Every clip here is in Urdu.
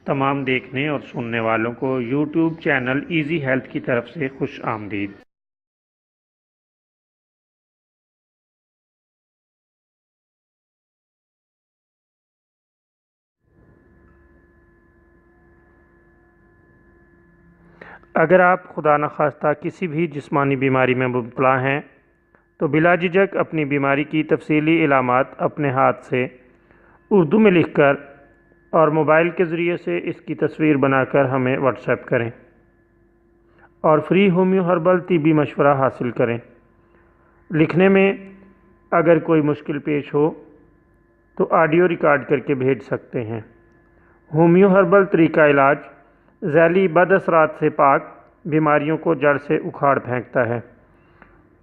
تمام دیکھنے اور سننے والوں کو یوٹیوب چینل ایزی ہیلتھ کی طرف سے خوش آمدید۔ اگر آپ خدا نخواستہ کسی بھی جسمانی بیماری میں مبتلا ہیں تو بلا جھجک اپنی بیماری کی تفصیلی علامات اپنے ہاتھ سے اردو میں لکھ کر اور موبائل کے ذریعے سے اس کی تصویر بنا کر ہمیں واٹس ایپ کریں اور فری ہومیو ہربل طبی مشورہ حاصل کریں۔ لکھنے میں اگر کوئی مشکل پیش ہو تو آڈیو ریکارڈ کر کے بھیج سکتے ہیں۔ ہومیو ہربل طریقہ علاج ذیلی بد اثرات سے پاک، بیماریوں کو جڑ سے اکھاڑ پھینکتا ہے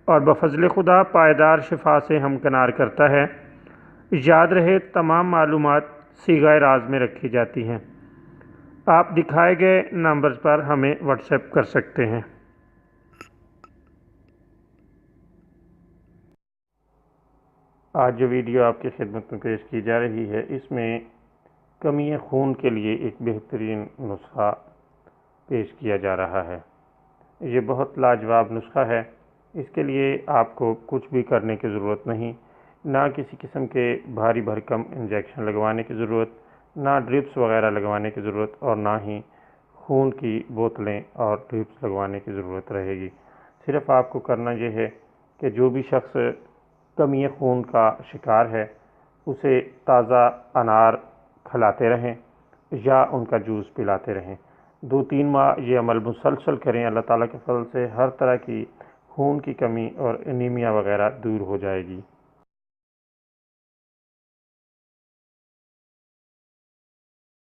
اور بفضل خدا پائیدار شفا سے ہمکنار کرتا ہے۔ یاد رہے تمام معلومات صیغہ راز میں رکھی جاتی ہیں۔ آپ دکھائے گئے نمبرز پر ہمیں واٹس ایپ کر سکتے ہیں۔ آج جو ویڈیو آپ کی خدمت میں پیش کی جا رہی ہے، اس میں کمی خون کے لیے ایک بہترین نسخہ پیش کیا جا رہا ہے۔ یہ بہت لاجواب نسخہ ہے۔ اس کے لیے آپ کو کچھ بھی کرنے کی ضرورت نہیں، نہ کسی قسم کے بھاری بھرکم انجیکشن لگوانے کی ضرورت، نہ ڈرپس وغیرہ لگوانے کی ضرورت، اور نہ ہی خون کی بوتلیں اور ڈرپس لگوانے کی ضرورت رہے گی۔ صرف آپ کو کرنا یہ ہے کہ جو بھی شخص کمی خون کا شکار ہے اسے تازہ انار کھلاتے رہیں یا ان کا جوس پلاتے رہیں۔ 2-3 ماہ یہ عمل مسلسل کریں، اللہ تعالیٰ کے فضل سے ہر طرح کی خون کی کمی اور انیمیا وغیرہ دور ہو جائے گی۔